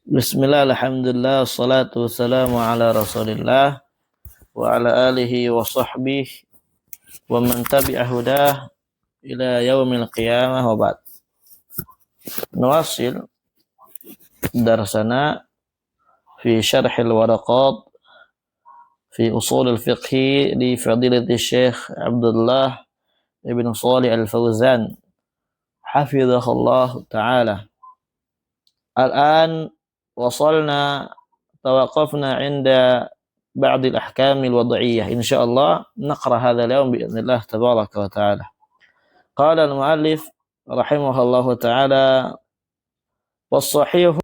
Bismillah, alhamdulillah, salatu wassalamu ala rasulillah wa ala alihi wa sahbihi wa man tabi'a hudah ila yaumil qiyamah wa ba'd. Nuwasil darsana fi syarhil waraqat fi usul al-fiqhi di fadilati Syekh Abdullah ibn Shalih al-Fauzan hafizahullah ta'ala. Al-an wasalna توقفنا عند بعض الأحكام الوضعية إن شاء الله نقرأ هذا اليوم بإذن الله تبارك وتعالى. قال المؤلف رحمه الله تعالى والصحيح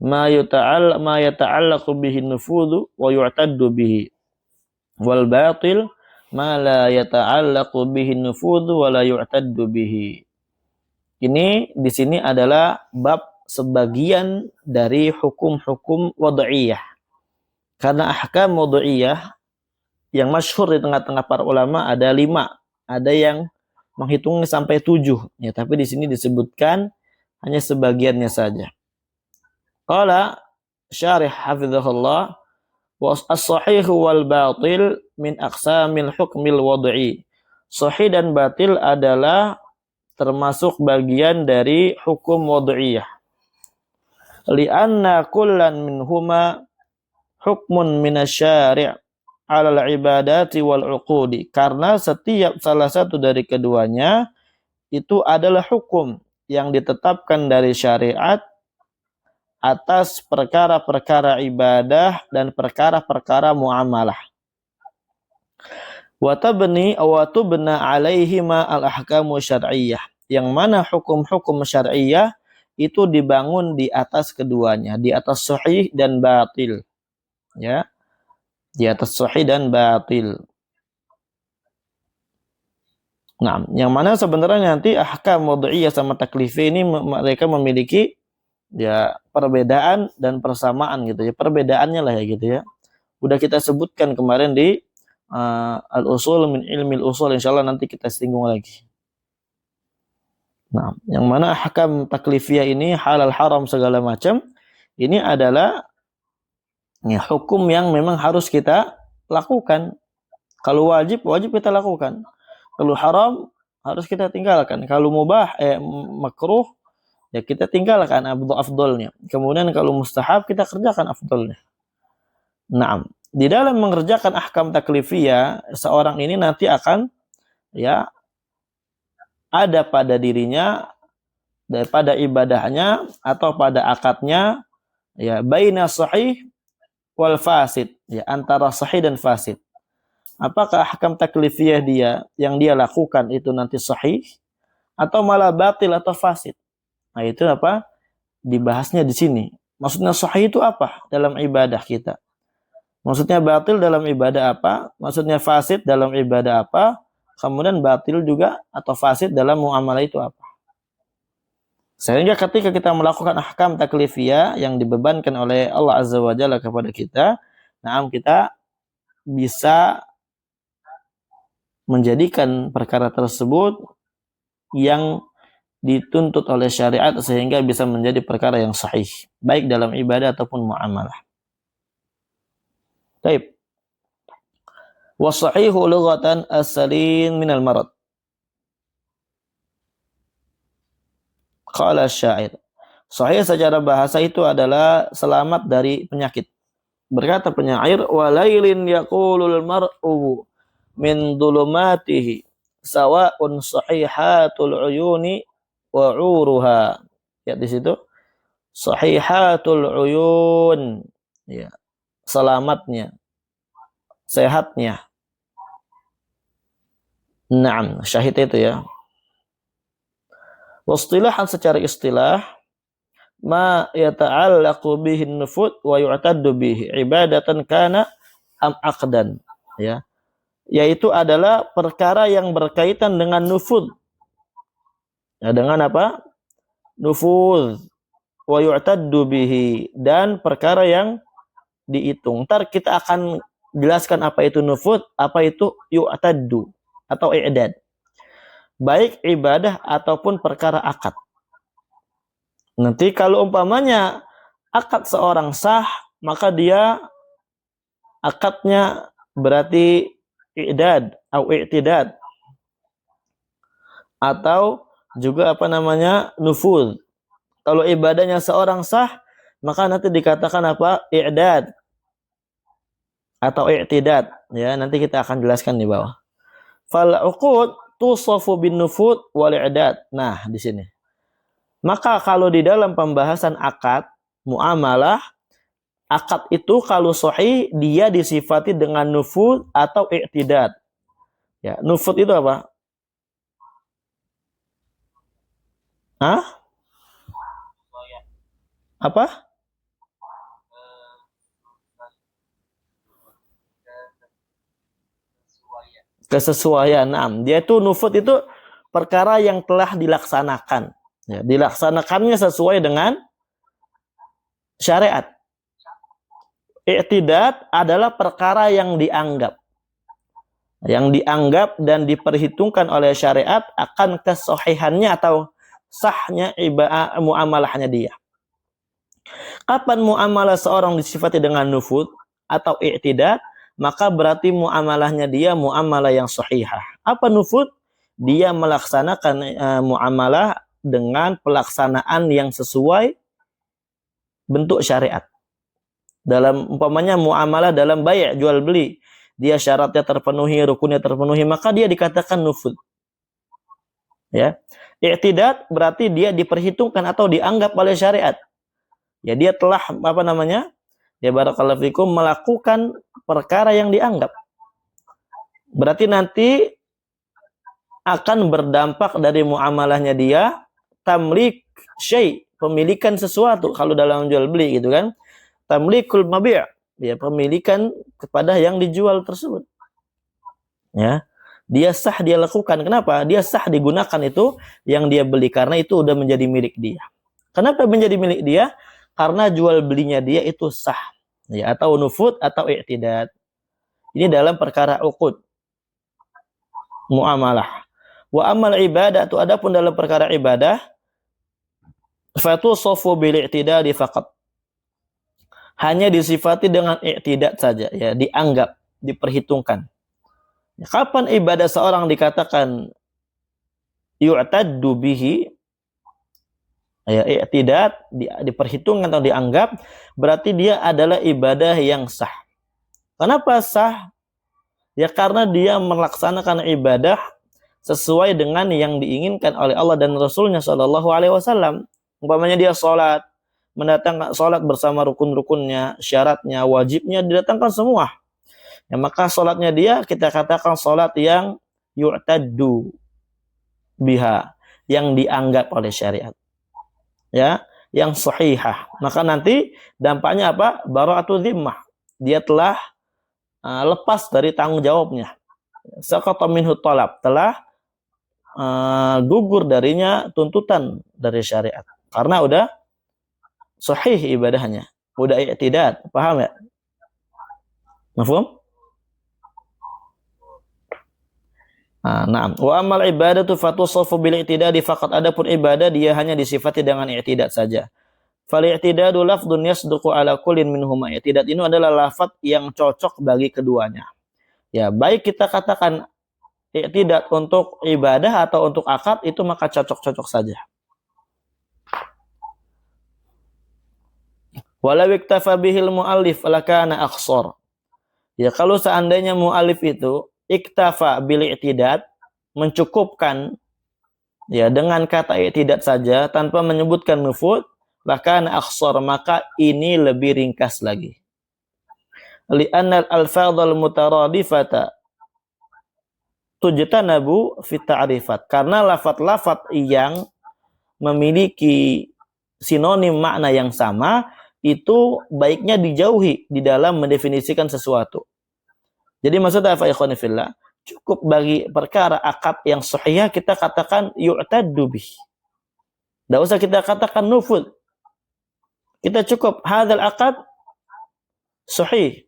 ما يتعلق به النفوذ ويعتد به والباطل ما لا يتعلق به النفوذ ولا يعتد به. Ini di sini adalah bab sebagian dari hukum-hukum wad'iyah. Karena ahkam wad'iyah yang masyhur di tengah-tengah para ulama ada 5. Ada yang menghitungnya sampai 7. Ya, tapi di sini disebutkan hanya sebagiannya saja. Qala syarih hafizahullah wa as-sahih wal batil min aqsamil hukmil wad'i. Sahih dan batil adalah termasuk bagian dari hukum wad'iyah. Li'anna kullan minhuma hukmun minasyari' 'ala al-ibadati wal 'uqudi. Karena setiap salah satu dari keduanya itu adalah hukum yang ditetapkan dari syariat atas perkara-perkara ibadah dan perkara-perkara muamalah. Wa tubna 'alaihima al-ahkamu syar'iyyah. Yang mana hukum-hukum syar'iyyah itu dibangun di atas keduanya, di atas sahih dan batil. Ya. Di atas sahih dan batil. Nah, yang mana sebenarnya nanti ahkam wad'iyah sama taklifiyah ini mereka memiliki ya perbedaan dan persamaan gitu ya. Perbedaannya lah ya gitu ya. Udah kita sebutkan kemarin di al-usul min ilmil usul, insyaallah nanti kita singgung lagi. Nah, yang mana ahkam taklifiyah ini halal haram segala macam ini adalah ya, hukum yang memang harus kita lakukan. Kalau wajib kita lakukan. Kalau haram harus kita tinggalkan. Kalau mubah makruh ya kita tinggalkan afdolnya. Kemudian kalau mustahab kita kerjakan afdolnya. Nah, di dalam mengerjakan ahkam taklifiyah seorang ini nanti akan ya ada pada dirinya daripada ibadahnya atau pada akadnya ya baina sahih wal fasid, ya antara sahih dan fasid. Apakah ahkam taklifiyah dia yang dia lakukan itu nanti sahih atau malah batil atau fasid? Nah, itu apa? Dibahasnya di sini. Maksudnya sahih itu apa dalam ibadah kita? Maksudnya batil dalam ibadah apa? Maksudnya fasid dalam ibadah apa? Kemudian batil juga atau fasid dalam muamalah itu apa? Sehingga ketika kita melakukan ahkam taklifiyah yang dibebankan oleh Allah Azza wa Jalla kepada kita, kita bisa menjadikan perkara tersebut yang dituntut oleh syariat sehingga bisa menjadi perkara yang sahih, baik dalam ibadah ataupun muamalah. Baik. Wasahihu lughatan as-salim minal marad. Qala syair. Sahih secara bahasa itu adalah selamat dari penyakit. Berkata penyair, walailin yaqulul mar'u min dhulumatihi sawa'un sahihatul uyuni wa 'uruha. Ya di situ. Sahihatul uyun. Ya. Selamatnya. Sehatnya. Naam, syahid itu ya. Wastilahan secara istilah ma yata'allaqu bihi an-nufud wa yu'taddu bihi ibadatan kana am aqdan, ya. Yaitu adalah perkara yang berkaitan dengan nufud. Ya, dengan apa? Nufud wa yu'taddu bihi, dan perkara yang dihitung. Ntar kita akan jelaskan apa itu nufud, apa itu yu'taddu atau i'dad. Baik ibadah ataupun perkara akad. Nanti kalau umpamanya akad seorang sah, maka dia akadnya berarti i'dad atau i'tidad, atau juga apa namanya nufuz. Kalau ibadahnya seorang sah, maka nanti dikatakan apa? I'dad atau i'tidad. Ya, nanti kita akan jelaskan di bawah. Fal uqud tusafu bin nufud wal i'dad. Nah, di sini. Maka kalau di dalam pembahasan akad muamalah, akad itu kalau sahih dia disifati dengan nufud atau i'tidad. Ya, nufud itu apa? Hah? Apa? Kesesuaian. Nah, dia itu nufud itu perkara yang telah dilaksanakan. Ya, dilaksanakannya sesuai dengan syariat. I'tidad adalah perkara yang dianggap. Yang dianggap dan diperhitungkan oleh syariat akan kesahihannya atau sahnya ibadah muamalahnya dia. Kapan muamalah seorang disifati dengan nufud atau i'tidad, maka berarti muamalahnya dia muamalah yang sahihah. Apa nufud? Dia melaksanakan muamalah dengan pelaksanaan yang sesuai bentuk syariat. Dalam umpamanya muamalah dalam bai' jual beli, dia syaratnya terpenuhi, rukunnya terpenuhi, maka dia dikatakan nufud. Ya. I'tidad berarti dia diperhitungkan atau dianggap oleh syariat. Ya, dia telah apa namanya? Ya barakallahu fikum melakukan perkara yang dianggap. Berarti nanti akan berdampak dari muamalahnya dia tamlik syai', pemilikan sesuatu kalau dalam jual beli gitu kan. Tamlikul mabi', ya pemilikan kepada yang dijual tersebut. Ya. Dia sah dia lakukan. Kenapa? Dia sah digunakan itu yang dia beli karena itu udah menjadi milik dia. Kenapa menjadi milik dia? Karena jual belinya dia itu sah. Ya, atau nufud atau i'tidad. Ini dalam perkara uqud muamalah. Wa amal ibadah itu adapun dalam perkara ibadah fatusafu bil i'tidad faqat. Hanya disifati dengan i'tidad saja ya, dianggap, diperhitungkan. Kapan ibadah seorang dikatakan yu'taddu bihi, ya i'tidad, diperhitungkan atau dianggap, berarti dia adalah ibadah yang sah. Kenapa sah? Ya karena dia melaksanakan ibadah sesuai dengan yang diinginkan oleh Allah dan Rasulnya Shallallahu Alaihi Wasallam. Umpamanya dia sholat, mendatangkan sholat bersama rukun-rukunnya, syaratnya, wajibnya didatangkan semua. Ya, maka sholatnya dia kita katakan sholat yang yu'taddu biha, yang dianggap oleh syariat. Ya, yang sahihah. Maka nanti dampaknya apa? Bara'atu dhimmah. Dia telah lepas dari tanggung jawabnya. Saqata minhu talab, telah gugur darinya tuntutan dari syariat. Karena udah sahih ibadahnya, udah i'tidad. Paham ya? Mafhum? Naam. Wa amal ibadatu fatusafu bil i'tidadi faqat, adapun ibadah dia hanya disifati dengan i'tidad saja. Fal i'tidadu lafdun yasduqu ala kullin minhuma. I'tidad ini adalah lafaz yang cocok bagi keduanya. Ya, baik kita katakan i'tidad untuk ibadah atau untuk akad itu maka cocok-cocok saja. Walau iktafa bihil muallif lakana aqsar. Ya, kalau seandainya muallif itu iktafa bil i'tidad, mencukupkan ya dengan kata i'tidad saja tanpa menyebutkan nufud, bahkan akhsar, maka ini lebih ringkas lagi. Li'anna al-alfadhal mutaradifata tujtanabu fi ta'rifat, karena lafaz-lafaz yang memiliki sinonim makna yang sama itu baiknya dijauhi di dalam mendefinisikan sesuatu. Jadi maksudnya apa ikhwan fillah? Cukup bagi perkara akad yang sahih kita katakan yu'taddu bih. Tidak usah kita katakan nufud. Kita cukup hadzal akad sahih.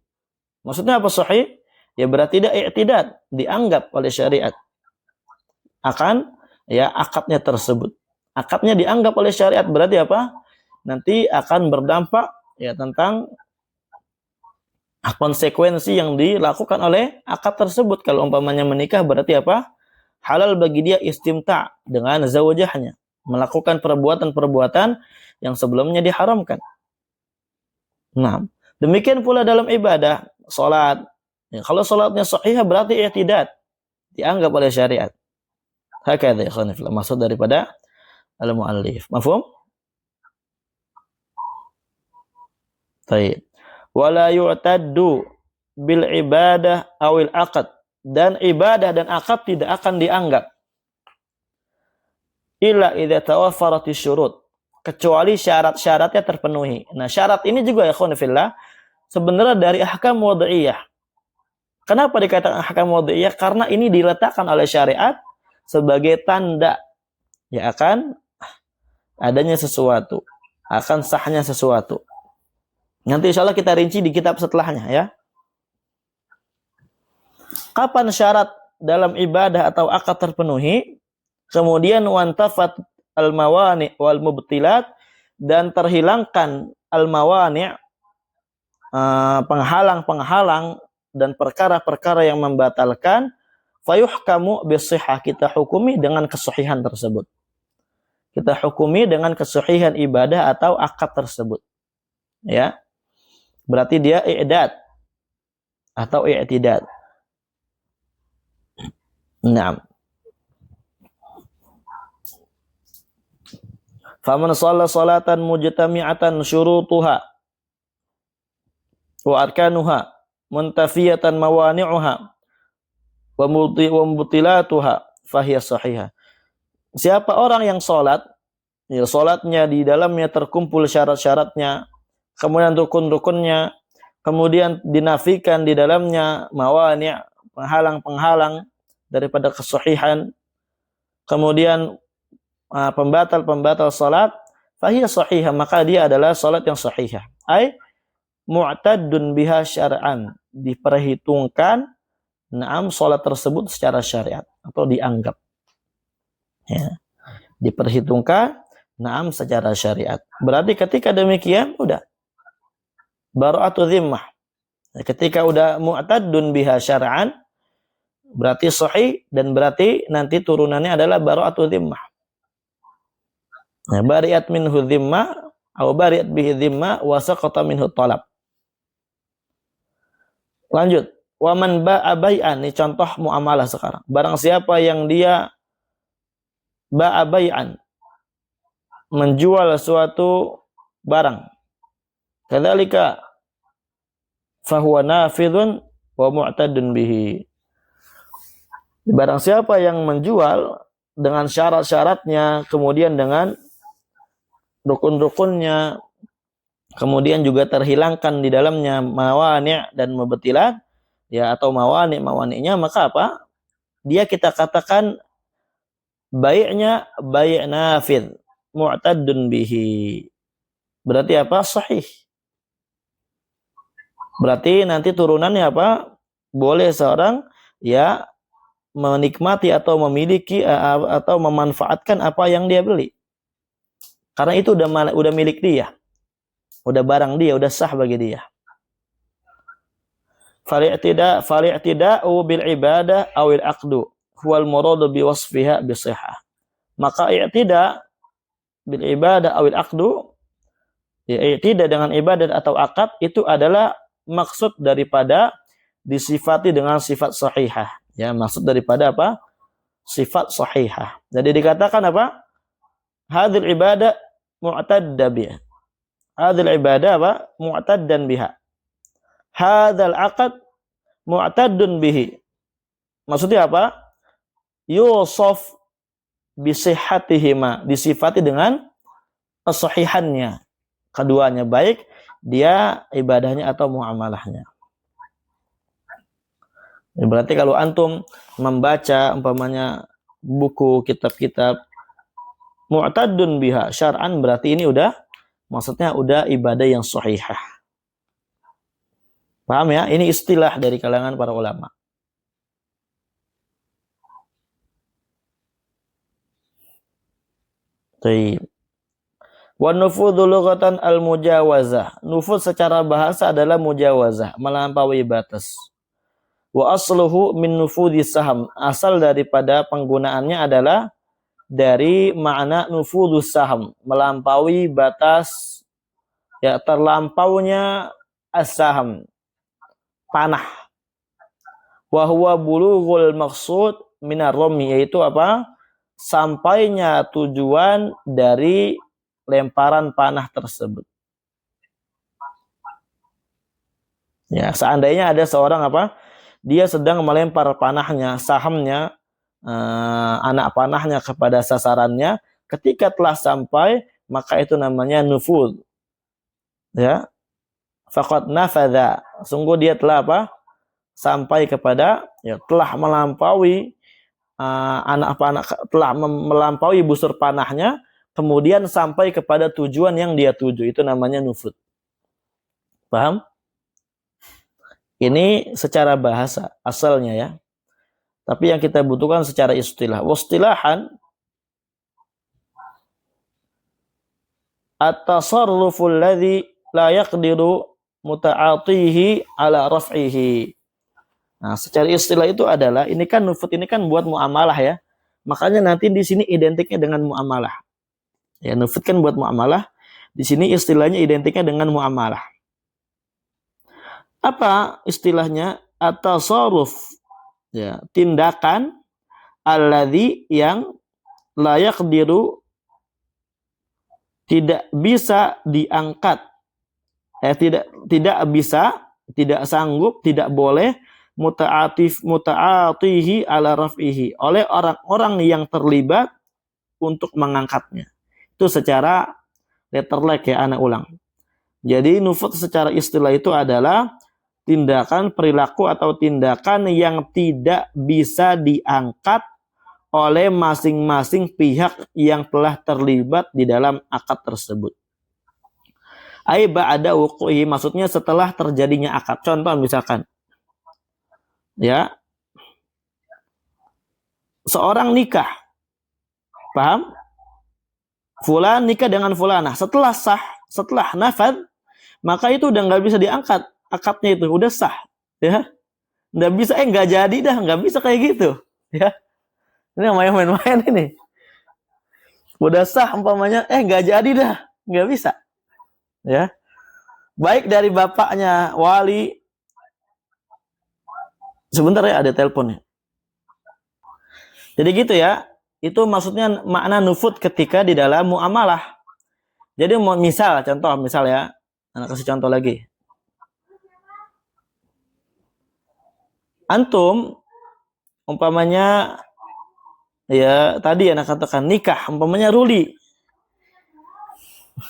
Maksudnya apa sahih? Ya berarti dia i'tidad, dianggap oleh syariat akan ya akadnya tersebut. akadnya dianggap oleh syariat, berarti apa? Nanti akan berdampak ya tentang konsekuensi yang dilakukan oleh akad tersebut. Kalau umpamanya menikah berarti apa? Halal bagi dia istimta dengan zawjahnya, melakukan perbuatan-perbuatan yang sebelumnya diharamkan. Nah, demikian pula dalam ibadah, salat. Ya, kalau salatnya sahih berarti i'tidad, dianggap oleh syariat. Hakadha ya ikhwan fillah, maksud daripada al-muallif. Mafhum? Baik. Wala yu'taddu bil ibadah awil aqd, dan ibadah dan akad tidak akan dianggap illa idza tawaffarati syurut, kecuali syarat-syaratnya terpenuhi. Nah, syarat ini juga ya ikhwan fillah sebenarnya dari ahkam wad'iyah. Kenapa dikatakan ahkam wad'iyah? Karena ini diletakkan oleh syariat sebagai tanda ya akan adanya sesuatu, akan sahnya sesuatu. Nanti insya Allah kita rinci di kitab setelahnya ya. Kapan syarat dalam ibadah atau akad terpenuhi? Kemudian wantafat al-mawani' wal mubtilat, dan terhilangkan al-mawani', penghalang-penghalang dan perkara-perkara yang membatalkan, fayuhkamu bisihhah, kita hukumi dengan kesahihan tersebut. Kita hukumi dengan kesahihan ibadah atau akad tersebut. Ya. Berarti dia i'dad atau i'tidad. Naam. Faman shalla salatan mujtami'atan syurutuha wa arkanuha muntafiyatan mawani'uha wa mubtilatuha fahiya sahihah. Siapa orang yang salat, ya salatnya di dalamnya terkumpul syarat-syaratnya, kemudian rukun-rukunnya, kemudian dinafikan di dalamnya mawani', penghalang-penghalang daripada kesahihan, kemudian pembatal-pembatal salat, fahiya sahihah, maka dia adalah salat yang sahihah. Ai mu'taddun biha syar'an, diperhitungkan naam salat tersebut secara syariat atau dianggap. Ya. Diperhitungkan naam secara syariat. Berarti ketika demikian udah bara'atu dhimmah. Ketika udah mu'taddun biha syar'an berarti sahih, dan berarti nanti turunannya adalah bara'atu dhimmah. Nah, bari'at minhu dhimmah atau bari'at bihi dhimmah wa saqata minhu talab. Lanjut. Wa man ba'a bai'an, ini contoh muamalah sekarang. Barang siapa yang dia ba'a bai'an, menjual suatu barang, kadzalika fahuwa nafidhun wa mu'tadun bihi. Barang siapa yang menjual dengan syarat-syaratnya, kemudian dengan rukun-rukunnya, kemudian juga terhilangkan di dalamnya mawani' dan mubtilat, ya, atau mawani'-mawani'nya, maka apa? Dia kita katakan bai'nya bai' nafidh, mu'tadun bihi. Berarti apa? Sahih. Berarti nanti turunannya apa? Boleh seorang ya menikmati atau memiliki atau memanfaatkan apa yang dia beli. Karena itu udah milik dia. Udah barang dia, udah sah bagi dia. Fali'tida'u bil ibadah awil aqdu huwal muradu bi wasfiha bi sihhah. Maka i'tida bil ibadah awil aqdu, ya, i'tida dengan ibadah atau akad itu adalah maksud daripada disifati dengan sifat sahihah. Ya, maksud daripada apa? Sifat sahihah. Jadi dikatakan apa? Hadhil ibadah mu'tadda biha. Hadhil ibadah apa? Mu'taddan biha. Hadzal aqd mu'taddun bihi. Maksudnya apa? Yusaf bi sihhatihima, disifati dengan kesahihannya. Keduanya baik dia ibadahnya atau muamalahnya. Berarti kalau antum membaca umpamanya buku kitab-kitab mu'taddun biha syar'an, berarti ini maksudnya udah ibadah yang sahihah. Paham ya? Ini istilah dari kalangan para ulama. Baik. Wa nufudhu lughatan al-mujawazah. Nufud secara bahasa adalah mujawazah, melampaui batas. Wa asluhu min nufudhi saham. Asal daripada penggunaannya adalah dari makna nufudhus saham, melampaui batas, ya, terlampaunya as-saham, panah. Wa huwa bulughul maqsud minar rami, yaitu apa? Sampainya tujuan dari lemparan panah tersebut. Ya, seandainya ada seorang apa? Dia sedang melempar panahnya, sahamnya, anak panahnya kepada sasarannya, ketika telah sampai, maka itu namanya nufud. Ya. Faqad nafadha. Sungguh dia telah apa? Sampai kepada, ya, telah melampaui anak panah, telah melampaui busur panahnya, kemudian sampai kepada tujuan yang dia tuju. Itu namanya nufud. Paham? Ini secara bahasa asalnya, ya. Tapi yang kita butuhkan secara istilah. Wastilahan at-tasarruful ladzi la yaqdiru muta'atihi ala raf'ihi. Nah, secara istilah itu adalah, ini kan nufud ini kan buat muamalah, ya. Makanya nanti di sini identiknya dengan muamalah. Ya, nufud kan buat muamalah. Di sini istilahnya identiknya dengan muamalah. Apa istilahnya? At-tasarruf, ya, tindakan alladzi yang la yaqdiru, tidak bisa diangkat. Tidak bisa, tidak sanggup, tidak boleh muta'atihi ala raf'ihi, oleh orang-orang yang terlibat untuk mengangkatnya. Itu secara letterlek, ya, anak ulang. Jadi nufud secara istilah itu adalah tindakan, perilaku atau tindakan yang tidak bisa diangkat oleh masing-masing pihak yang telah terlibat di dalam akad tersebut. Ai ba'da wuqu'i, maksudnya setelah terjadinya akad. Contoh misalkan, ya, seorang nikah, paham? Fulan nikah dengan fulanah, setelah sah, setelah nafad, maka itu udah nggak bisa diangkat, akadnya itu udah sah, ya, nggak bisa, nggak jadi dah, nggak bisa kayak gitu, ya. Ini main-main ini, udah sah umpamanya, nggak jadi dah, nggak bisa, ya. Baik dari bapaknya wali, sebentar ya, ada teleponnya. Jadi gitu, ya. Itu maksudnya makna nufud ketika di dalam muamalah. Jadi misal, ya. Anak kasih contoh lagi. Antum umpamanya, ya, tadi anak katakan nikah, umpamanya Ruli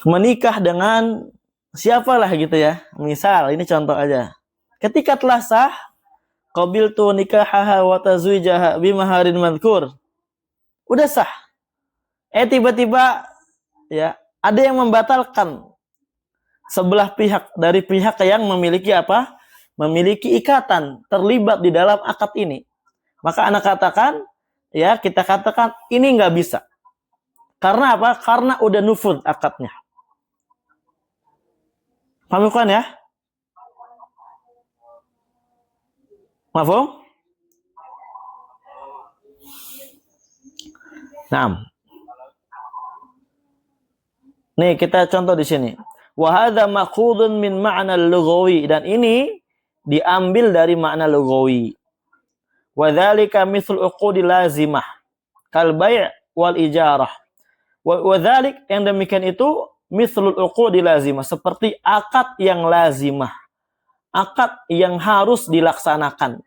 menikah dengan siapalah gitu, ya. Misal, ini contoh aja. Ketika telah sah, qabiltu nikahaha wa tazwijaha bimaharin madhkur. Udah sah. Tiba-tiba, ya, ada yang membatalkan sebelah pihak dari pihak yang memiliki apa? Memiliki ikatan, terlibat di dalam akad ini. Maka anak katakan, ya, kita katakan ini nggak bisa. Karena apa? Karena udah nufud akadnya. Paham kan, ya? Mafhum? Nah, nih kita contoh di sini. Wa hadza maqudun min ma'na lughawi, dan ini diambil dari makna lughawi. Wa dzalika mithlu uqudi lazimah kal bai' wal ijarah. Wa dzalik, yang demikian itu, mithlul uqudi lazimah, seperti akad yang lazimah, akad yang harus dilaksanakan.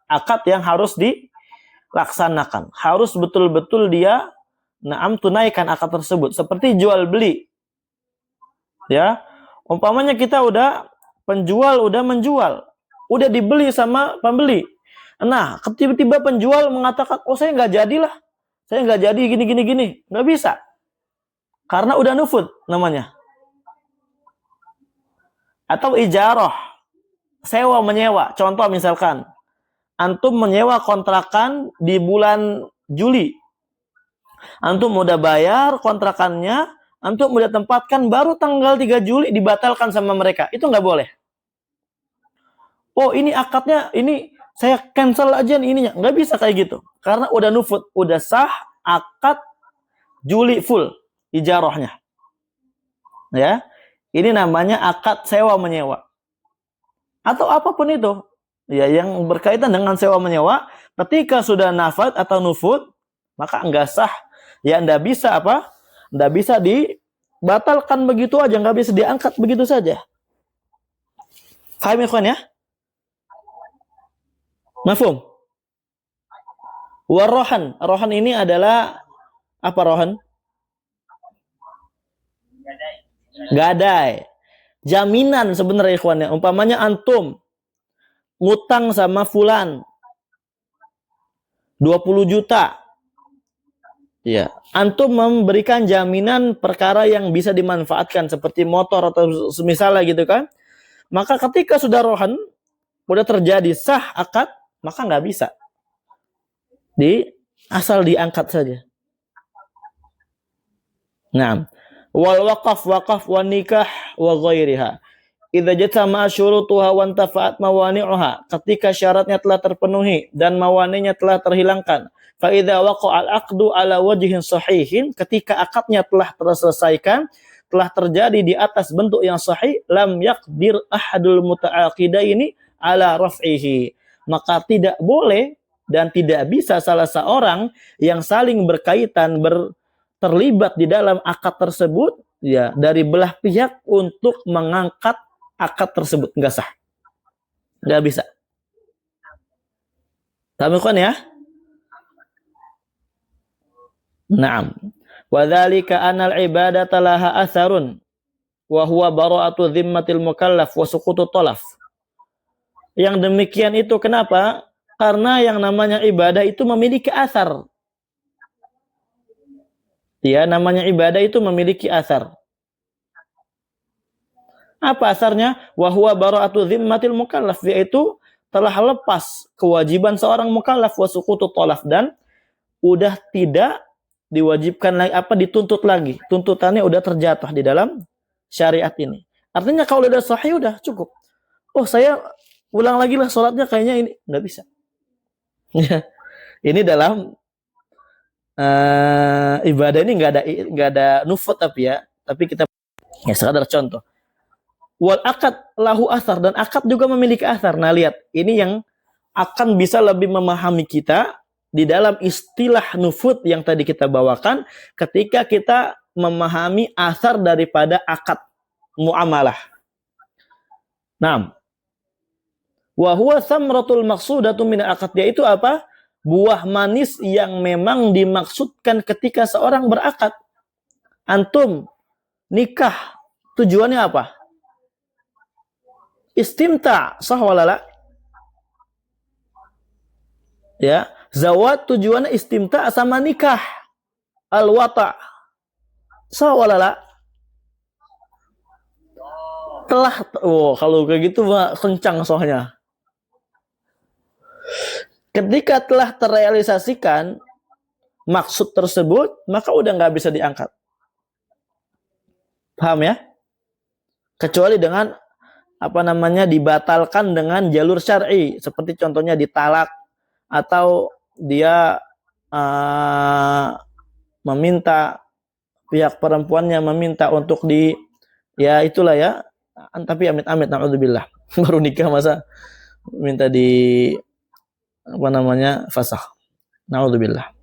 Akad yang harus dilaksanakan, harus betul-betul dia tunaikan akad tersebut, seperti jual beli, ya. Umpamanya kita penjual udah menjual, udah dibeli sama pembeli. Nah, tiba-tiba penjual mengatakan, saya nggak jadilah, saya nggak jadi gini, nggak bisa, karena udah nufud namanya. Atau ijarah, sewa menyewa. Contoh misalkan, antum menyewa kontrakan di bulan Juli, Antum udah bayar kontrakannya, antum udah tempatkan, baru tanggal 3 Juli dibatalkan sama mereka. Itu nggak boleh. Oh, ini akadnya, ini saya cancel aja nih ininya. Nggak bisa kayak gitu. Karena udah nufut, udah sah akad Juli full ijarahnya. Ya. Ini namanya akad sewa menyewa. Atau apapun itu. Ya, yang berkaitan dengan sewa menyewa, ketika sudah nafad atau nufud, maka enggak sah. Ya, enggak bisa apa? Enggak bisa dibatalkan begitu aja, enggak bisa diangkat begitu saja. Paham ya, kawan ya? Mafhum? Warohan. Rohan ini adalah apa rohan? Gadai. Jaminan sebenarnya ikhwan ya. Umpamanya antum ngutang sama fulan 20 juta. Ya, antum memberikan jaminan perkara yang bisa dimanfaatkan seperti motor atau semisalnya gitu kan. Maka ketika sudah rohan, udah terjadi sah akad, maka nggak bisa. Asal diangkat saja. Nah, wal waqaf wa nikah wa ghairiha. Idza jatama syurutuha wa intafa'at mawani'uha. Ketika syaratnya telah terpenuhi dan mawani'nya telah terhilangkan. Fa idza waqa'a al-'aqdu ala wajhin sahihin, ketika akadnya telah terselesaikan, telah terjadi di atas bentuk yang sahih, lam yaqdir ahadul muta'aqidaini ala raf'ihi. Maka tidak boleh dan tidak bisa salah seorang yang saling berkaitan terlibat di dalam akad tersebut ya dari belah pihak untuk mengangkat akad tersebut. Enggak sah. Enggak bisa. Paham kan ya? Naam. Wa dzalika anal ibadata laha atharun wa huwa bara'atu dhimmatil mukallaf wa suqutu talaf. Yang demikian itu kenapa? Karena yang namanya ibadah itu memiliki asar. Ya, namanya ibadah itu memiliki asar. Apa asarnya? Wa huwa bara'atu dhimmatil mukallaf, yaitu telah lepas kewajiban seorang mukallaf wa suqutu talaf, dan udah tidak diwajibkan lagi dituntut lagi. Tuntutannya udah terjatuh di dalam syariat ini. Artinya kalau udah sahih udah cukup. Oh, saya ulang lagi lah sholatnya, kayaknya ini nggak bisa. Ini dalam ibadah ini nggak ada nufut tapi kita ya sekadar contoh. Wal akad lahu asar, dan akad juga memiliki asar. Nah, lihat, ini yang akan bisa lebih memahami kita di dalam istilah nufut yang tadi kita bawakan ketika kita memahami asar daripada akad muamalah. Nah, wa huwa samratul maqsudatu min akad, yaitu apa? Buah manis yang memang dimaksudkan ketika seorang berakad. Antum nikah tujuannya apa? Istimta, sah walala? Ya, zawat tujuannya istimta sama nikah. Al-wata. Sah walala? Kalau kayak gitu mah kencang soalnya. Ketika telah terrealisasikan maksud tersebut, maka udah nggak bisa diangkat. Paham ya? Kecuali dengan dibatalkan dengan jalur syar'i, seperti contohnya ditalak atau dia meminta, pihak perempuannya meminta untuk itulah ya. Tapi amit-amit naudzubillah, baru nikah masa minta fasakh. Naudzubillah.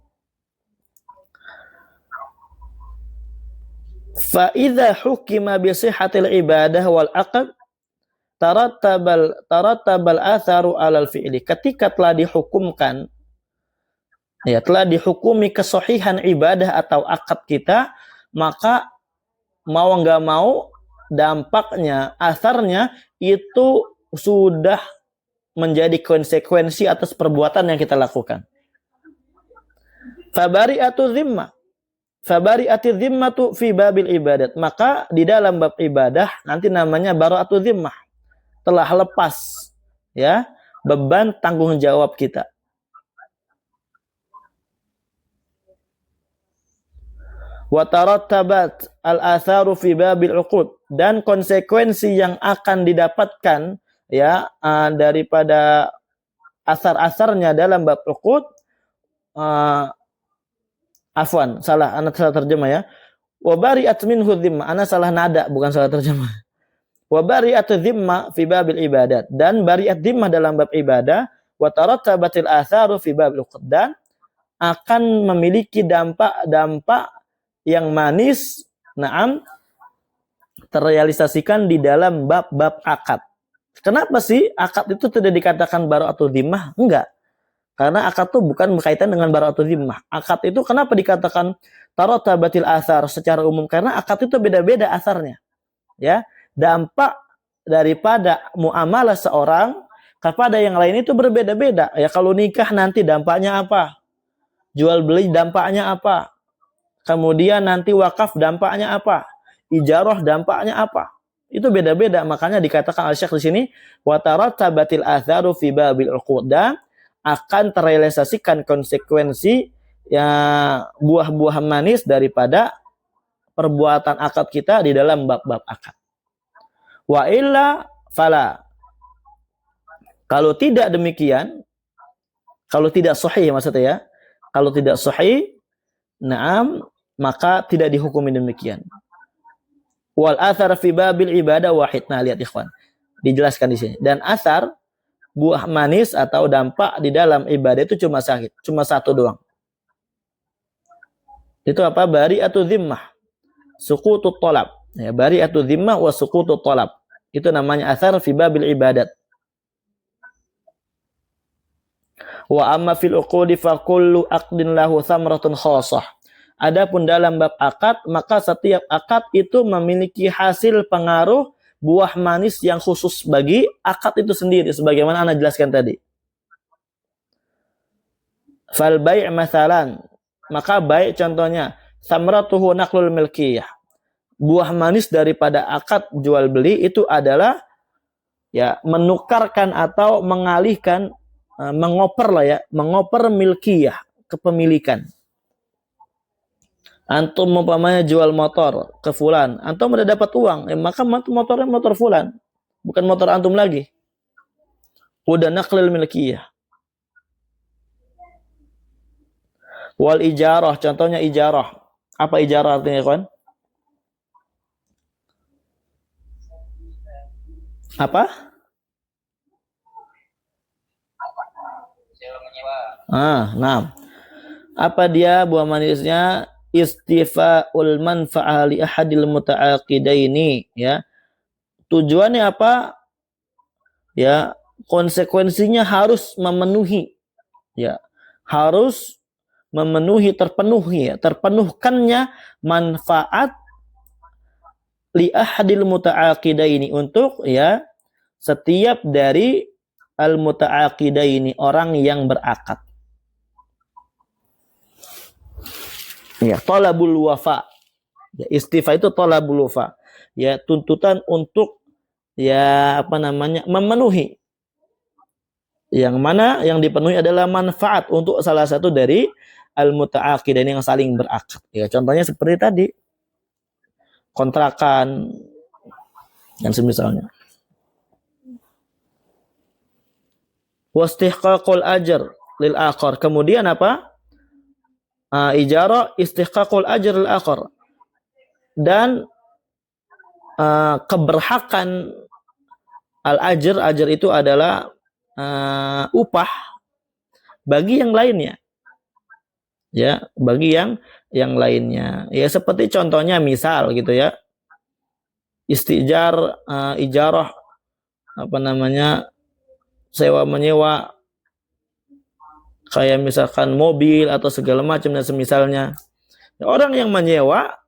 Fa idza hukima bi sihhatil ibadah wal aqd tarattabal atharu 'alal fi'li. Ketika telah dihukumkan, telah dihukumi kesahihan ibadah atau akad kita, maka mau enggak mau dampaknya, asarnya itu sudah menjadi konsekuensi atas perbuatan yang kita lakukan. Fabari'atu dhimmah. Fabari'atu dhimmatu fi babil ibadat. Maka di dalam bab ibadah nanti namanya bara'atu dhimmah. Telah lepas ya beban tanggung jawab kita. Wa tarattabat al-atharu fi babil uqud, dan konsekuensi yang akan didapatkan ya daripada asar-asarnya dalam bab uqud, afwan, anak salah terjemah ya. Wa bari'at minhu dhimma, ana salah nada bukan salah terjemah. Wa bari'at dhimma fi babil ibadat, dan bari'at dhimmah dalam bab ibadah, wa tarattabatil atharu fi babil uqud, dan akan memiliki dampak-dampak yang manis, terrealisasikan di dalam bab-bab akad. Kenapa sih akad itu tidak dikatakan bara'atu dhimmah? Enggak. Karena akad itu bukan berkaitan dengan bara'atu dhimmah. Akad itu kenapa dikatakan tarattabatil athar secara umum? Karena akad itu beda-beda asarnya. Ya, dampak daripada muamalah seorang kepada yang lain itu berbeda-beda. Ya, kalau nikah nanti dampaknya apa? Jual beli dampaknya apa? Kemudian nanti wakaf dampaknya apa? Ijarah dampaknya apa? Itu beda-beda. Makanya dikatakan Al-Syekh di sini, wa tarattabatil atharu fi babil uqud, dan akan terrealisasikan konsekuensi ya buah-buah manis daripada perbuatan akad kita di dalam bab-bab akad. Wa illa fala. Kalau tidak demikian, kalau tidak sahih maksudnya ya, kalau tidak sahih, maka tidak dihukumi demikian. Wal athar fi babil ibadah wahid. Nah, lihat ikhwan. Dijelaskan di sini. Dan asar, buah manis atau dampak di dalam ibadah itu cuma satu doang. Itu apa? Bari'atu dhimmah, suqutut talab. Ya, bari'atu dhimmah wa suqutut talab. Itu namanya asar fi babil ibadat. Wa amma fil uqudi fa kullu aqdin lahu thamratun khassah. Adapun dalam bab akad, maka setiap akad itu memiliki hasil pengaruh buah manis yang khusus bagi akad itu sendiri, sebagaimana Anda jelaskan tadi. Fal bai' masalan, maka baik contohnya, samratuhu naqlul milkiyah. Buah manis daripada akad jual beli itu adalah ya menukarkan atau mengalihkan, mengoper milkiyah, kepemilikan. Antum umpamanya jual motor ke fulan, antum udah dapat uang, maka motornya motor fulan, bukan motor antum lagi. Udah naqlil milkiyah. Wal ijarah, contohnya ijarah. Apa ijarah artinya, kawan? Apa? Nah. Apa dia buah manisnya? Istifa'ul manfa'ah li ahadil muta'aqidaini, ya. Tujuannya apa? Ya, konsekuensinya harus memenuhi, ya. Harus terpenuhkannya manfaat li ahadil muta'aqidaini, untuk ya setiap dari al muta'aqidaini, orang yang berakad. Ya, talabul wafa. Ya, istifa itu talabul wafa. Ya, tuntutan untuk ya memenuhi. Yang mana yang dipenuhi adalah manfaat untuk salah satu dari al-muta'aqidain yang saling berakad. Ya, contohnya seperti tadi. Kontrakan dan semisalnya. Wastihqaqul ajr lil akhar. Kemudian apa? Ijarah istihqaqul ajr lil akhar. Dan keberhakan al-ajr itu adalah upah bagi yang lainnya. Ya, bagi yang lainnya. Ya, seperti contohnya misal gitu ya. Istijar, ijarah sewa menyewa, kayak misalkan mobil atau segala macam dan semisalnya. Orang yang menyewa,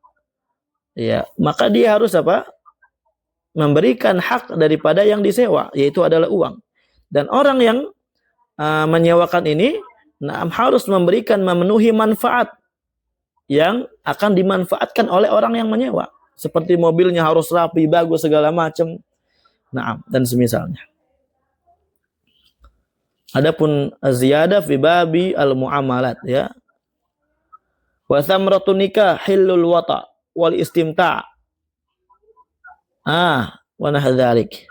ya, maka dia harus memberikan hak daripada yang disewa, yaitu adalah uang. Dan orang yang menyewakan ini harus memenuhi manfaat yang akan dimanfaatkan oleh orang yang menyewa. Seperti mobilnya harus rapi, bagus, segala macam. Dan semisalnya. Adapun ziyadah fi babi al-muamalat, ya. Wa thamratun nikah hillul wata wal istimta'. Wa nahdzalik.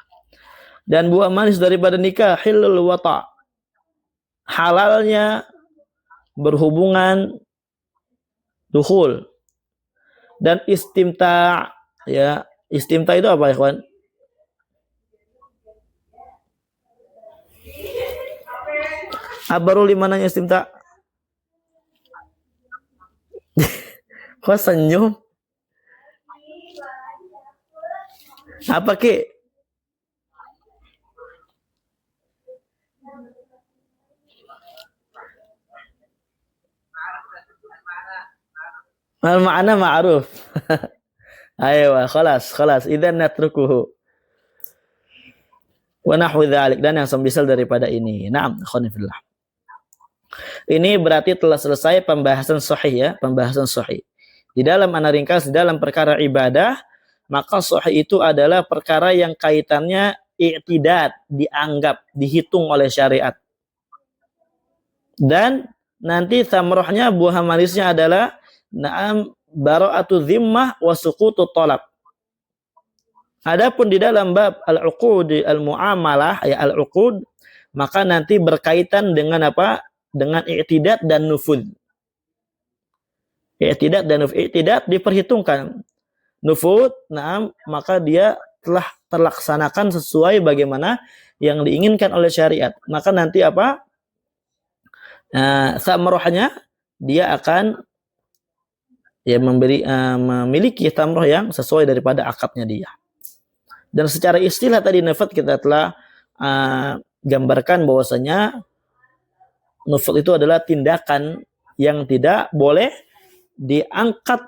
Dan buah manis daripada nikah hillul wata, halalnya berhubungan dukhul, dan istimta', ya. Istimta' itu apa, ikhwan? Abarul limananya istimta'? Kok senyum? Apa Ki? Al-ma'na ma'ruf. Ayo, khalas. Idzan natrukuhu. Wa nahwu dzalik, dan yang semisal daripada ini. Naam, khonifillah. Ini berarti telah selesai pembahasan sahih, ya, pembahasan sahih. Di dalam ana ringkas, di dalam perkara ibadah, maka sahih itu adalah perkara yang kaitannya i'tidad, dianggap, dihitung oleh syariat. Dan nanti samrohnya, buah manisnya adalah na'am bara'atu zimmah wa suqutu talab. Adapun di dalam bab al-uqud al-muamalah, ya al-uqud, maka nanti berkaitan dengan apa? Dengan i'tidad dan nufud. I'tidad dan nufud. I'tidad diperhitungkan. Nufud, na'am, maka dia telah terlaksanakan sesuai bagaimana yang diinginkan oleh syariat. Maka nanti apa? Samrohnya dia akan ya memiliki tamroh yang sesuai daripada akadnya dia. Dan secara istilah tadi nufud kita telah gambarkan bahwasanya nufud itu adalah tindakan yang tidak boleh diangkat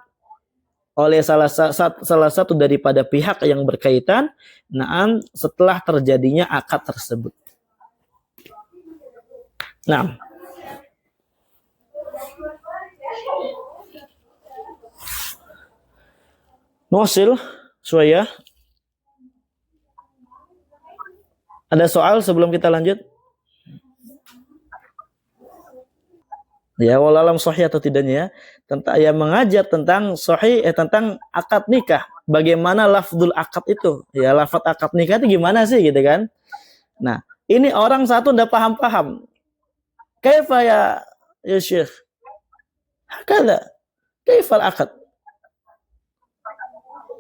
oleh salah satu daripada pihak yang berkaitan, na'am, setelah terjadinya akad tersebut. Nah, Nusil, Suaya. Ada soal sebelum kita lanjut? Ya, walalam sahih atau tidaknya, tentang yang mengajar tentang sahih, tentang akad nikah. Bagaimana lafzul akad itu? Ya, lafaz akad nikah itu gimana sih, gitu kan? Nah, ini orang satu ndak paham-paham. Kaifa ya Syekh? Hakada. Kaifal akad?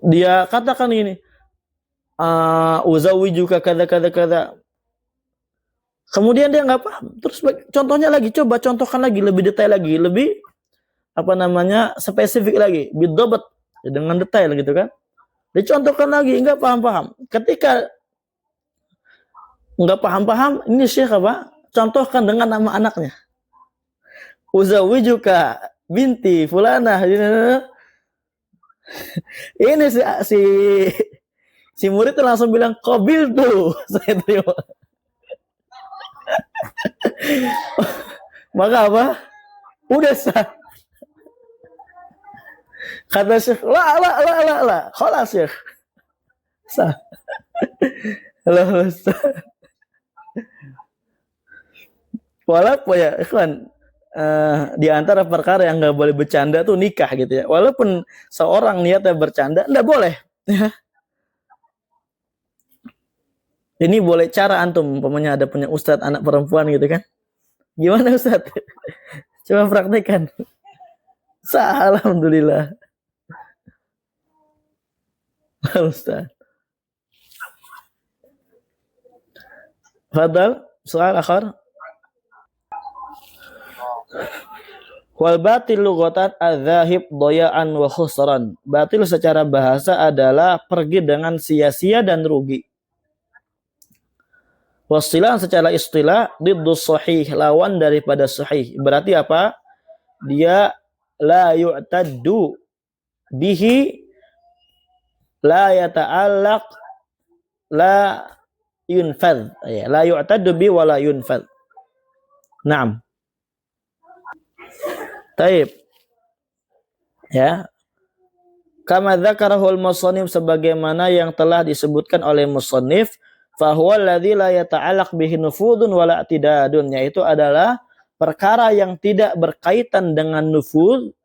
Dia katakan ini, uzawijuka kada. Kemudian dia nggak paham. Terus contohnya lagi, coba contohkan lagi, lebih detail lagi, lebih spesifik lagi, bidobat, dengan detail gitu kan. Dicontohkan lagi, nggak paham-paham. Ketika nggak paham-paham, ini Syekh apa? Contohkan dengan nama anaknya. Uzawijuka binti fulanah. Ini si murid langsung bilang qabil tuh, saya terima. Maka apa? Udah sah. Kata Syekh, la, khalas Syekh. Sah. Walaupun ya, ikhwan, di antara perkara yang nggak boleh bercanda tuh nikah gitu ya. Walaupun seorang niatnya bercanda, nggak boleh. Ini boleh cara antum, umpamanya ada punya ustadz anak perempuan gitu kan. Gimana ustadz? Coba praktekkan. Sah, alhamdulillah. Ustadz. Fadal, soal akhir. Wal batil lughatan adzahib doyaan wa khusran. Batil secara bahasa adalah pergi dengan sia-sia dan rugi. Wasilah secara istilah diddu sahih, lawan daripada sahih. Berarti apa? Dia la yu'taddu bihi, la yata'allaq, la yunfadh. Ya, la yu'taddu bi wa la yunfadh. Naam. Taib. Ya. Kama dzakarahul musannif, sebagaimana yang telah disebutkan oleh musannif, fa huwa alladzi la yata'allaq bihi nufudun wala i'tidadun, yaitu adalah perkara yang tidak berkaitan dengan nufud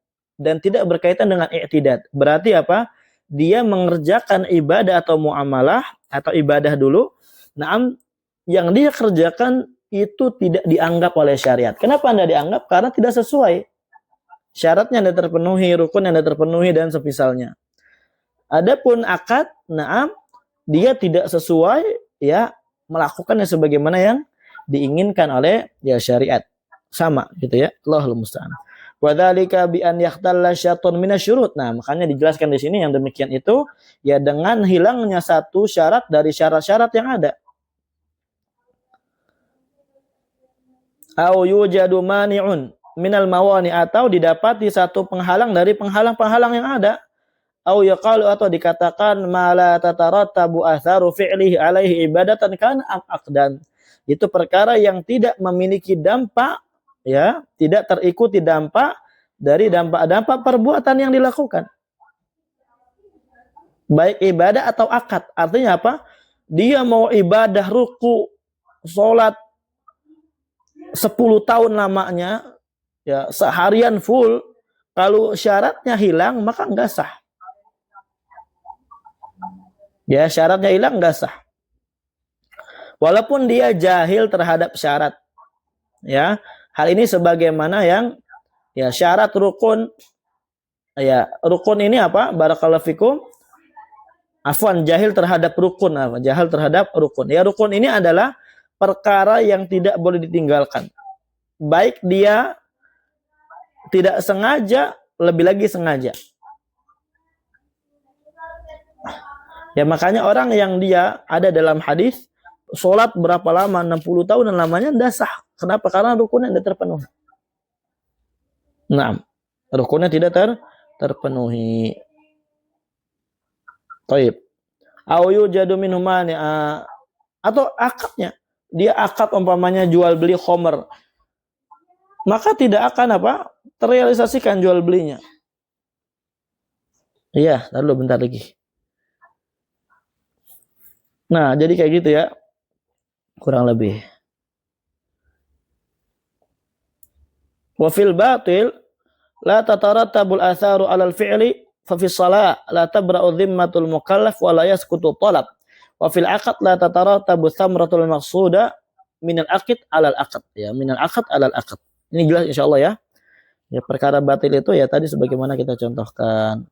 dan tidak berkaitan dengan i'tidad. Berarti apa? Dia mengerjakan ibadah atau muamalah atau ibadah dulu. Naam, yang dia kerjakan itu tidak dianggap oleh syariat. Kenapa tidak dianggap? Karena tidak sesuai. Syaratnya tidak terpenuhi, rukun yang tidak terpenuhi dan semisalnya. Adapun akad, naam, dia tidak sesuai ya melakukannya sebagaimana yang diinginkan oleh ya syariat. Sama gitu ya. Allahul musta'an. Wa dzalika bi an yahtalla syartun minasyurut. Nah, makanya dijelaskan di sini yang demikian itu ya dengan hilangnya satu syarat dari syarat-syarat yang ada. Au yujadu mani'un minal mawani, atau didapati satu penghalang dari penghalang-penghalang yang ada. Au yaqalu, atau dikatakan ma la tatarattabu atharu fi'lihi alaihi ibadatan kan aqdan. Itu perkara yang tidak memiliki dampak ya, tidak terikuti dampak dari dampak-dampak perbuatan yang dilakukan. Baik ibadah atau akad. Artinya apa? Dia mau ibadah ruku, salat 10 tahun lamanya, ya seharian full, kalau syaratnya hilang maka enggak sah. Ya, syaratnya hilang enggak sah. Walaupun dia jahil terhadap syarat. Ya, hal ini sebagaimana yang ya syarat rukun. Ya, rukun ini apa? Barakallahu fikum. Afwan, jahil terhadap rukun apa? Jahil terhadap rukun. Ya, rukun ini adalah perkara yang tidak boleh ditinggalkan. Baik dia tidak sengaja, lebih lagi sengaja. Ya, makanya orang yang dia ada dalam hadis sholat berapa lama, 60 tahun dan lamanya tidak sah. Kenapa? Karena rukunnya tidak terpenuhi. Nah, rukunnya tidak terpenuhi. Taib. Au yujadu minhu mani, atau akadnya. Dia akad umpamanya jual beli khomer. Maka tidak akan apa? Terrealisasikan jual belinya. Iya, lalu bentar lagi. Nah, jadi kayak gitu ya. Kurang lebih. Wa fil batil la tatarattabul atharu 'alal fi'li fa fi shalah la tabra'u dhimmatul mukallaf wa la yasqutu talab. Wa fil aqd la tatarattabu thamratul maqsuda minal aqd 'alal aqd. Ya, minal aqd 'alal aqd. Ini jelas insyaallah ya. Ya, perkara batil itu ya tadi sebagaimana kita contohkan.